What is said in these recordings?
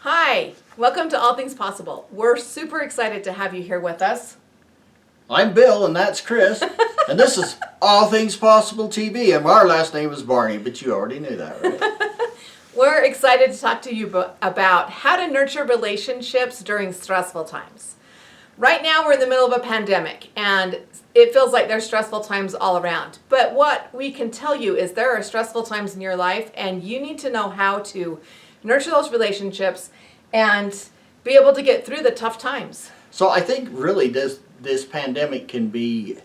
Hi, welcome to All Things Possible. We're super excited to have you here with us. I'm Bill, and that's Kris, and this is All Things Possible TV, and our last name is Barney, but you already knew that, right? We're excited to talk to you about how to nurture relationships during stressful times. Right now we're in the middle of a pandemic, and it feels like there's stressful times all around. But what we can tell you is there are stressful times in your life, and you need to know how to nurture those relationships and be able to get through the tough times. So I think really this pandemic can be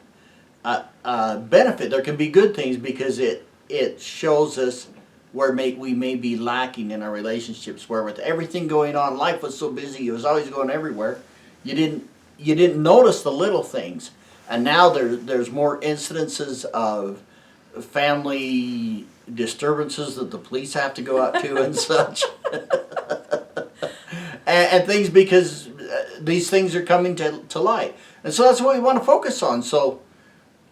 a benefit. There can be good things because it shows us where we may be lacking in our relationships. Where with everything going on, life was so busy, it was always going everywhere. You didn't notice the little things, and now there's more incidences of family disturbances that the police have to go out to and such, and things because these things are coming to light, and so that's what we want to focus on. So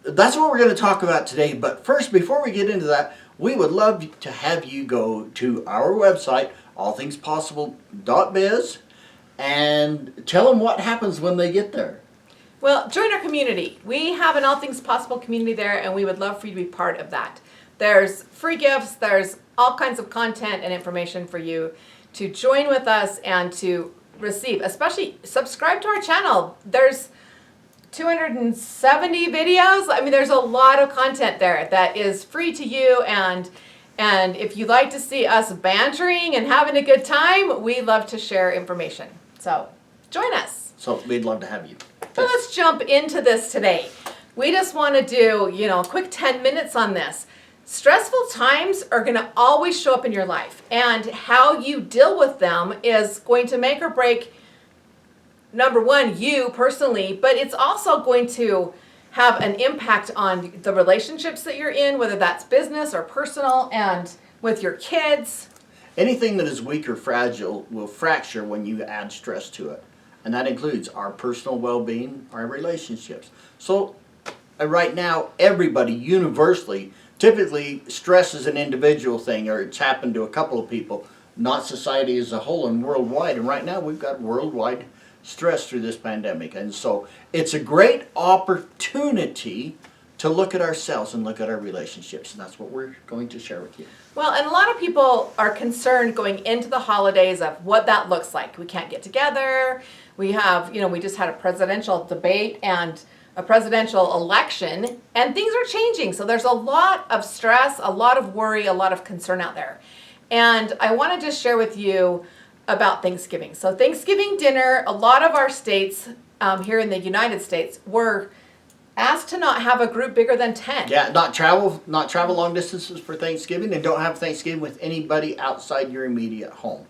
that's what we're going to talk about today. But first, before we get into that, we would love to have you go to our website, allthingspossible.biz, and tell them what happens when they get there. Well, join our community. We have an All Things Possible community there, and we would love for you to be part of that. There's free gifts, there's all kinds of content and information for you to join with us and to receive. Especially subscribe to our channel. There's 270 videos. I mean, there's a lot of content there that is free to you, and if you like to see us bantering and having a good time, we love to share information. So join us. So we'd love to have you. So let's jump into this today. We just want to do, a quick 10 minutes on this. Stressful times are going to always show up in your life, and how you deal with them is going to make or break, number one, you personally, but it's also going to have an impact on the relationships that you're in, whether that's business or personal, and with your kids. Anything that is weak or fragile will fracture when you add stress to it. And that includes our personal well-being, our relationships. So right now, everybody universally, typically stress is an individual thing, or it's happened to a couple of people, not society as a whole and worldwide. And right now we've got worldwide stress through this pandemic. And so it's a great opportunity to look at ourselves and look at our relationships. And that's what we're going to share with you. Well, and a lot of people are concerned going into the holidays of what that looks like. We can't get together. We have, we just had a presidential debate and a presidential election, and things are changing. So there's a lot of stress, a lot of worry, a lot of concern out there. And I want to just share with you about Thanksgiving. So Thanksgiving dinner, a lot of our states here in the United States were asked to not have a group bigger than 10. Yeah, not travel long distances for Thanksgiving, and don't have Thanksgiving with anybody outside your immediate home.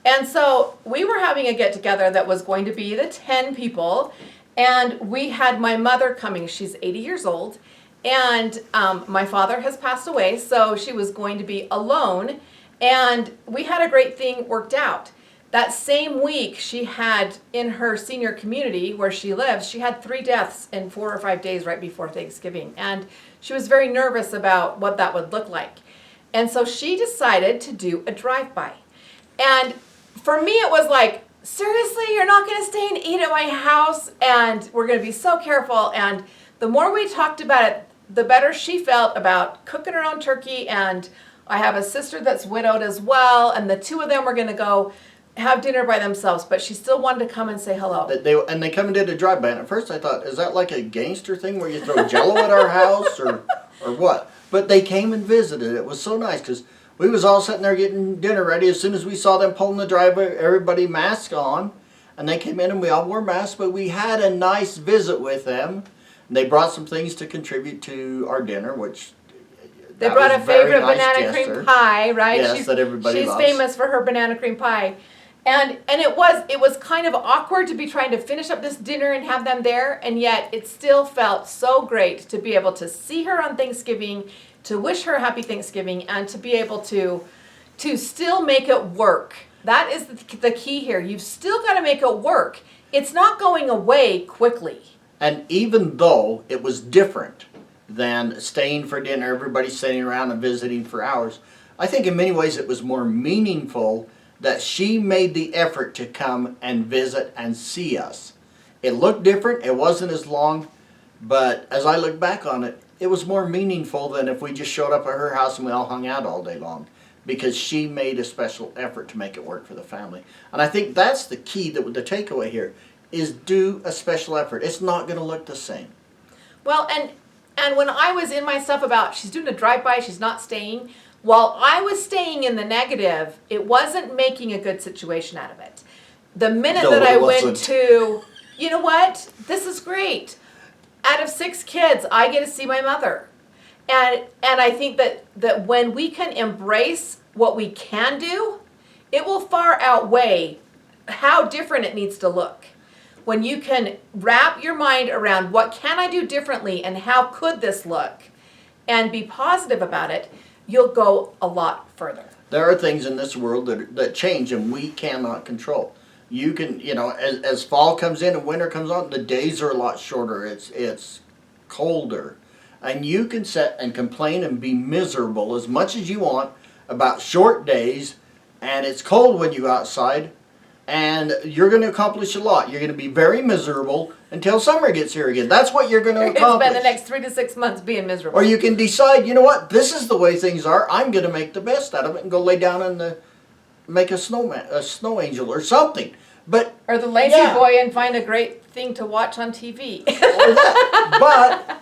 And so we were having a get-together that was going to be the 10 people, and we had my mother coming. She's 80 years old, and my father has passed away, so she was going to be alone, and we had a great thing worked out. That same week, she had, in her senior community where she lives, she had 3 deaths in 4 or 5 days right before Thanksgiving, and she was very nervous about what that would look like. And so she decided to do a drive-by. And for me, it was like, seriously, you're not going to stay and eat at my house, and we're going to be so careful. And the more we talked about it, the better she felt about cooking her own turkey. And I have a sister that's widowed as well, and the two of them were going to go have dinner by themselves, but she still wanted to come and say hello. They come and did a drive-by, and at first I thought, is that like a gangster thing where you throw Jello at our house or what? But they came and visited. It was so nice because we was all sitting there getting dinner ready. As soon as we saw them pulling the driveway, everybody masked on, and they came in and we all wore masks, but we had a nice visit with them. And they brought some things to contribute to our dinner, which they brought a favorite nice banana cream pie, right? Yes, that everybody loves. She's famous for her banana cream pie. And it was kind of awkward to be trying to finish up this dinner and have them there, and yet it still felt so great to be able to see her on Thanksgiving, to wish her happy Thanksgiving, and to be able to still make it work. That is the key here. You've still got to make it work. It's not going away quickly. And even though it was different than staying for dinner, everybody sitting around and visiting for hours, I think in many ways it was more meaningful that she made the effort to come and visit and see us. It looked different. It wasn't as long, but as I look back on it, it was more meaningful than if we just showed up at her house and we all hung out all day long, because she made a special effort to make it work for the family. And I think that's the key, the takeaway here, is do a special effort. It's not going to look the same. Well, and when I was in my stuff about she's doing a drive-by, she's not staying, while I was staying in the negative, it wasn't making a good situation out of it. The minute No, that I it went wasn't. to, you know what, this is great. Out of 6 kids, I get to see my mother. And I think that when we can embrace what we can do, it will far outweigh how different it needs to look. When you can wrap your mind around what can I do differently and how could this look, and be positive about it, you'll go a lot further. There are things in this world that change and we cannot control. You can, as fall comes in and winter comes on, the days are a lot shorter. It's colder. And you can sit and complain and be miserable as much as you want about short days, and it's cold when you go outside, and you're going to accomplish a lot. You're going to be very miserable until summer gets here again. That's what you're going to You're going to accomplish. spend the next 3 to 6 months being miserable. Or you can decide, you know what, this is the way things are. I'm going to make the best out of it and go lay down and make a snow angel or something. But Or the lazy yeah. boy and find a great thing to watch on TV. or that. But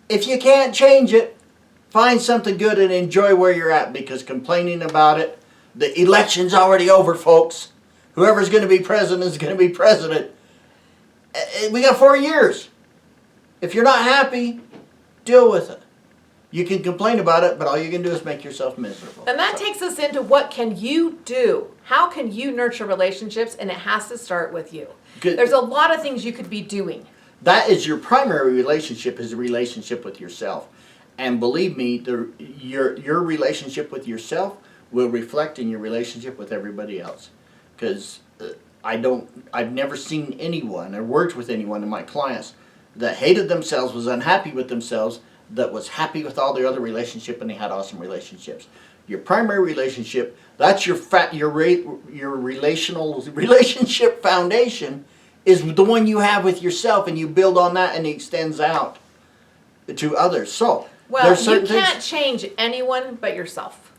if you can't change it, find something good and enjoy where you're at, because complaining about it, the election's already over, folks. Whoever's going to be president is going to be president. We got 4 years. If you're not happy, deal with it. You can complain about it, but all you can do is make yourself miserable. And that takes us into what can you do? How can you nurture relationships? And it has to start with you. Good. There's a lot of things you could be doing. That is your primary relationship, is a relationship with yourself. And believe me, your relationship with yourself will reflect in your relationship with everybody else. Because I've never seen anyone or worked with anyone in my clients that hated themselves, was unhappy with themselves, that was happy with all their other relationship, and they had awesome relationships. Your primary relationship, that's your relationship foundation, is the one you have with yourself, and you build on that, and it extends out to others. So Well, there's you certain can't things. change anyone but yourself.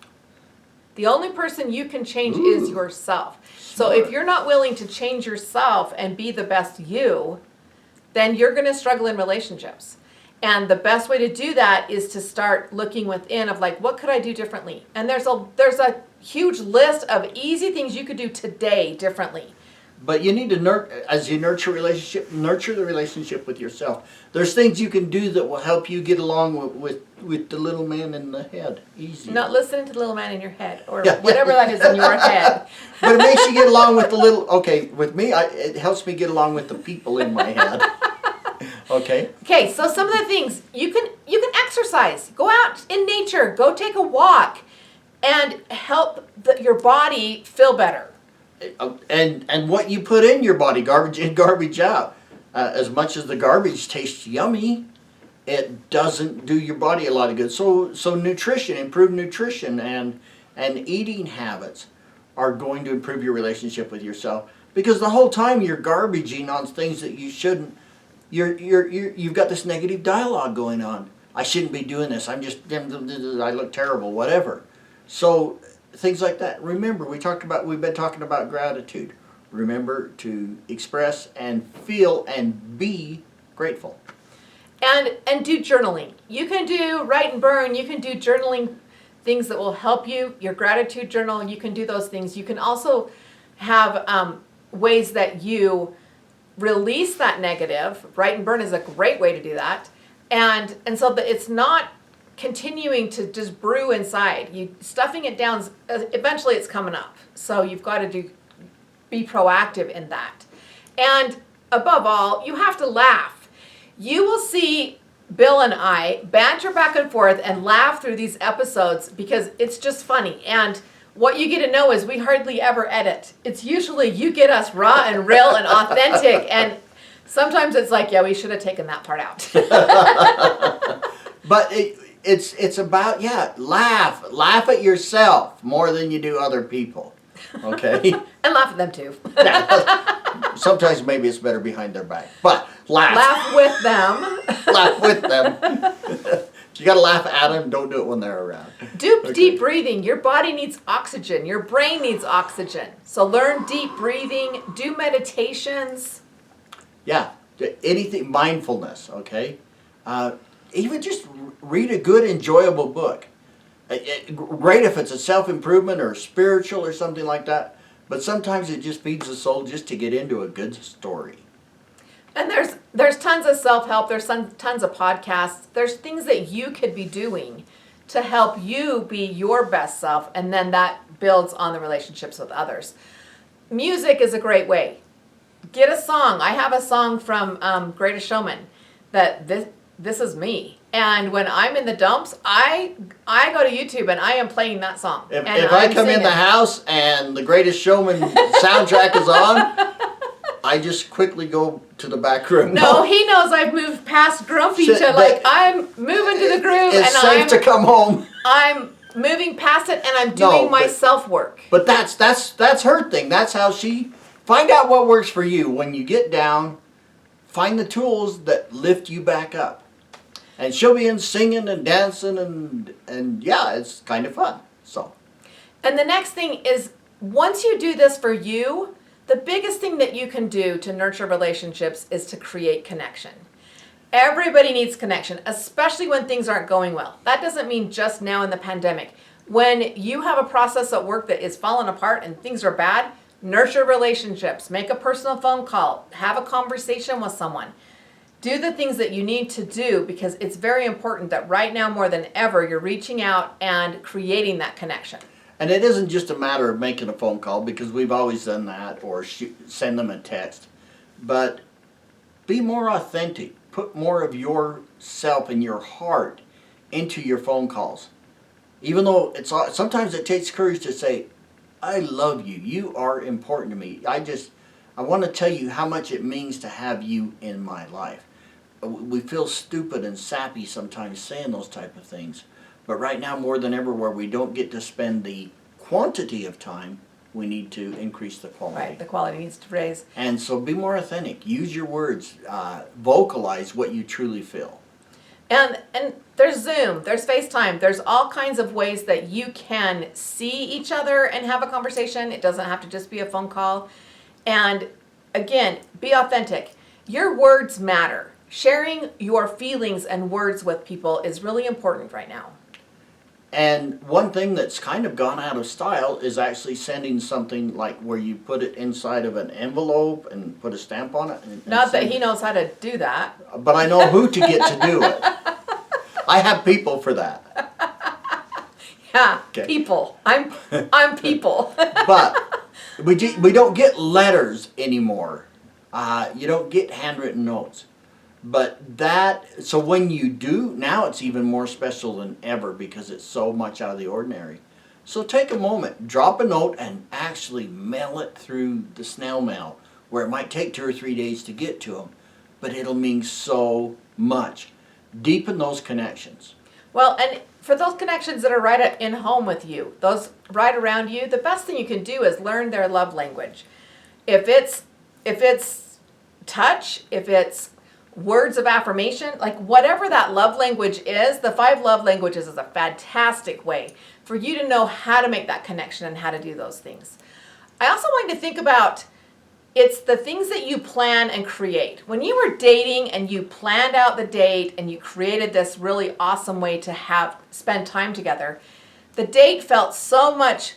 The only person you can change is Ooh. yourself. So Smart. if you're not willing to change yourself and be the best you, then you're going to struggle in relationships. And the best way to do that is to start looking within of like, what could I do differently? And there's a huge list of easy things you could do today differently. But you need to as you nurture the relationship with yourself. There's things you can do that will help you get along with the little man in the head. Easy. Not listening to the little man in your head or Yeah. whatever that is in your head. But it makes you get along with the little. Okay, with me, it helps me get along with the people in my head. Okay. Okay, so some of the things you can exercise. Go out in nature. Go take a walk, and help your body feel better. And what you put in your body, garbage in, garbage out. As much as the garbage tastes yummy, it doesn't do your body a lot of good. So nutrition, improved nutrition, and eating habits are going to improve your relationship with yourself. Because the whole time you're garbaging on things that you shouldn't, you've got this negative dialogue going on. I shouldn't be doing this. I look terrible. Whatever. So things like that. Remember, we've been talking about gratitude. Remember to express and feel and be grateful. And do journaling. You can do write and burn. You can do journaling things that will help you. Your gratitude journal. You can do those things. You can also have ways that you release that negative. Write and burn is a great way to do that. And so that it's not continuing to just brew inside. You stuffing it down. Eventually, it's coming up. So you've got to be proactive in that. And above all, you have to laugh. You will see Bill and I banter back and forth and laugh through these episodes because it's just funny. And what you get to know is we hardly ever edit. It's usually you get us raw and real and authentic. And sometimes it's like, yeah, we should have taken that part out. But it's about, laugh at yourself more than you do other people. Okay? And laugh at them too. Yeah, sometimes maybe it's better behind their back. But laugh. Laugh with them. Laugh with them. You gotta laugh at them, don't do it when they're around. Do Okay. deep breathing. Your body needs oxygen. Your brain needs oxygen. So learn deep breathing. Do meditations. Yeah, anything, mindfulness, okay? Even just read a good, enjoyable book. Great if it's a self-improvement or spiritual or something like that, but sometimes it just feeds the soul just to get into a good story. And there's tons of self-help. There's tons of podcasts. There's things that you could be doing to help you be your best self, and then that builds on the relationships with others. Music is a great way. Get a song. I have a song from Greatest Showman that this is me. And when I'm in the dumps, I go to YouTube and I am playing that song. If And I I'm come in singing. the house and the Greatest Showman soundtrack is on, I just quickly go to the back room. No, he knows I've moved past grumpy Shit, to but like I'm moving to the groove, It's and safe to come home. I'm moving past it, and I'm doing my but- self work. But that's her thing. That's how she find out what works for you. When you get down, find the tools that lift you back up. And she'll be in singing and dancing and yeah, it's kind of fun. So And the next thing is, once you do this for you, the biggest thing that you can do to nurture relationships is to create connection. Everybody needs connection, especially when things aren't going well. That doesn't mean just now in the pandemic. When you have a process at work that is falling apart and things are bad, nurture relationships. Make a personal phone call. Have a conversation with someone. Do the things that you need to do, because it's very important that right now more than ever you're reaching out and creating that connection. and it isn't just a matter of making a phone call, because we've always done that, or send them a text. But be more authentic. Put more of yourself and your heart into your phone calls. Even though sometimes it takes courage to say, I love you. You are important to me. I want to tell you how much it means to have you in my life. We feel stupid and sappy sometimes saying those type of things. But right now, more than ever, where we don't get to spend the quantity of time, we need to increase the quality. Right, the quality needs to raise. And so be more authentic. Use your words. Vocalize what you truly feel. And there's Zoom, there's FaceTime, there's all kinds of ways that you can see each other and have a conversation. It doesn't have to just be a phone call. And again, be authentic. Your words matter. Sharing your feelings and words with people is really important right now. And one thing that's kind of gone out of style is actually sending something like where you put it inside of an envelope and put a stamp on it. And Not that send he it. knows how to do that. But I know who to get to do it. I have people for that. Yeah, Okay. people. I'm people. But we don't get letters anymore. You don't get handwritten notes. But so when you do, now it's even more special than ever because it's so much out of the ordinary. So take a moment, drop a note, and actually mail it through the snail mail, where it might take 2 or 3 days to get to them, but it'll mean so much. Deepen those connections. Well, and for those connections that are right in home with you, those right around you, the best thing you can do is learn their love language. If it's touch, if it's words of affirmation, like whatever that love language is, the 5 love languages is a fantastic way for you to know how to make that connection and how to do those things. I also want you to think about, it's the things that you plan and create. When you were dating and you planned out the date and you created this really awesome way to spend time together, the date felt so much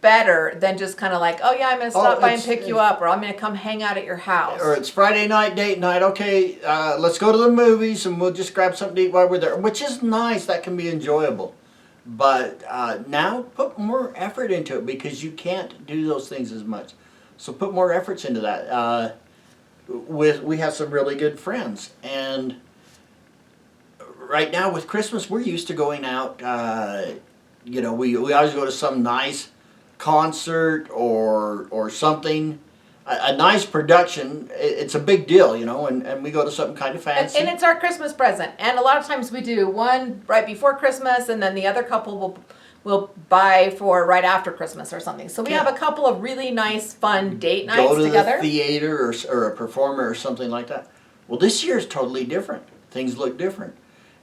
better than just kind of like, oh yeah, I'm going to stop by and pick you up, or I'm going to come hang out at your house. Or it's Friday night, date night, okay, let's go to the movies and we'll just grab something to eat while we're there, which is nice, that can be enjoyable. But now put more effort into it because you can't do those things as much. So put more efforts into that. We have some really good friends, and right now with Christmas, we're used to going out, we always go to some nice concert or something, a nice production. It's a big deal, and we go to something kind of fancy. And it's our Christmas present. And a lot of times we do one right before Christmas, and then the other couple we'll buy for right after Christmas or something. So we Yeah. have a couple of really nice, fun date nights Go to together. the theater or a performer or something like that. Well, this year is totally different. Things look different.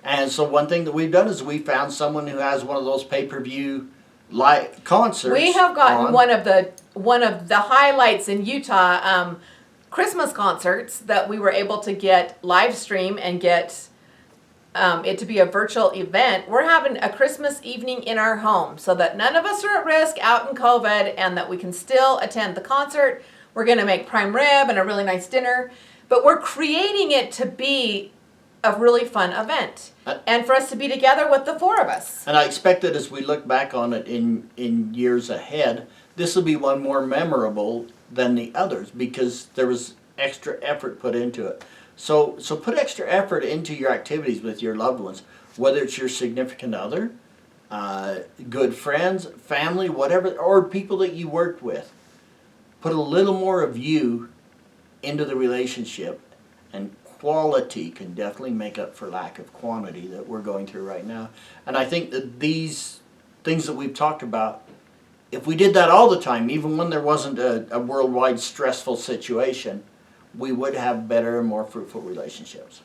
And so one thing that we've done is we found someone who has one of those pay-per-view live concerts. We have gotten on. one of the highlights in Utah, Christmas concerts that we were able to get live stream and get it to be a virtual event. We're having a Christmas evening in our home so that none of us are at risk out in COVID and that we can still attend the concert. We're going to make prime rib and a really nice dinner, but we're creating it to be a really fun event and for us to be together with the four of us. And I expect that as we look back on it in years ahead, this will be one more memorable than the others because there was extra effort put into it. So put extra effort into your activities with your loved ones, whether it's your significant other, good friends, family, whatever, or people that you worked with. Put a little more of you into the relationship, and quality can definitely make up for lack of quantity that we're going through right now. And I think that these things that we've talked about, if we did that all the time, even when there wasn't a worldwide stressful situation, we would have better and more fruitful relationships.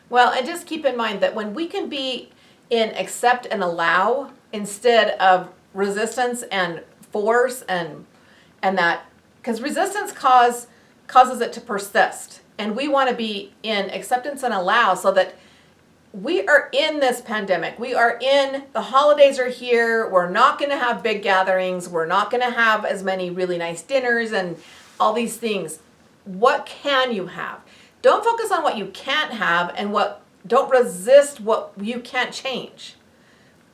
Well, and just keep in mind that when we can be in accept and allow instead of resistance and force and that, because resistance causes it to persist. And we want to be in acceptance and allow so that we are in this pandemic. We are in, the holidays are here. We're not going to have big gatherings. We're not going to have as many really nice dinners and all these things. What can you have? Don't focus on what you can't have and don't resist what you can't change.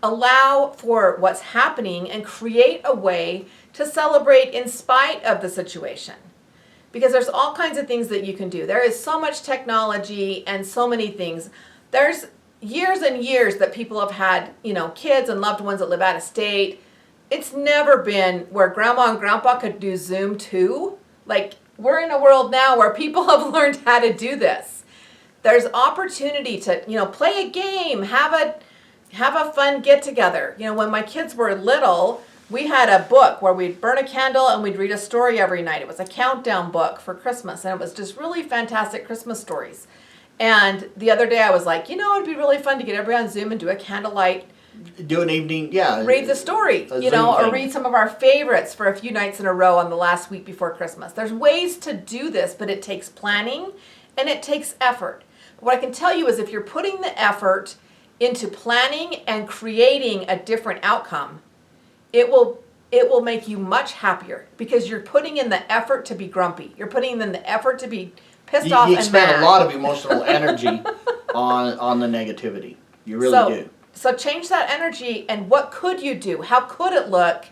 Allow for what's happening and create a way to celebrate in spite of the situation. Because there's all kinds of things that you can do. There is so much technology and so many things. There's years and years that people have had, kids and loved ones that live out of state. It's never been where grandma and grandpa could do Zoom too. Like, we're in a world now where people have learned how to do this. There's opportunity to, play a game, have a fun get together. When my kids were little, we had a book where we'd burn a candle and we'd read a story every night. It was a countdown book for Christmas, and it was just really fantastic Christmas stories. And the other day I was like, it'd be really fun to get everybody on Zoom and do a candlelight. Do an evening, yeah. Read the story, or read some of our favorites for a few nights in a row on the last week before Christmas. There's ways to do this, but it takes planning and it takes effort. What I can tell you is if you're putting the effort into planning and creating a different outcome, it will make you much happier because you're putting in the effort to be grumpy. You're putting in the effort to be pissed off and mad. You expend a lot of emotional energy on the negativity. You really do. So change that energy, and what could you do? How could it look?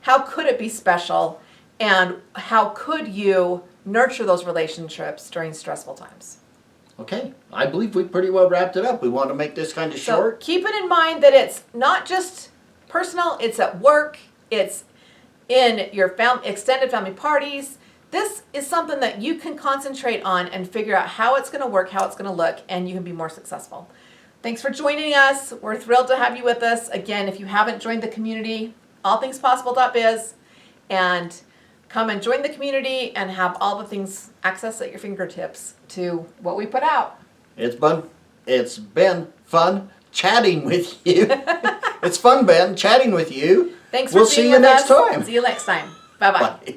How could it be special? And how could you nurture those relationships during stressful times? Okay, I believe we pretty well wrapped it up. We want to make this kind of short. So keep it in mind that it's not just personal, it's at work, it's in your extended family parties. This is something that you can concentrate on and figure out how it's going to work, how it's going to look, and you can be more successful. Thanks for joining us. We're thrilled to have you with us. Again, if you haven't joined the community, allthingspossible.biz, and come and join the community and have all the things access at your fingertips to what we put out. It's been fun chatting with you. It's fun, Ben, chatting with you. Thanks for We'll being see you with next us. time. See you next time. Bye-bye. Bye.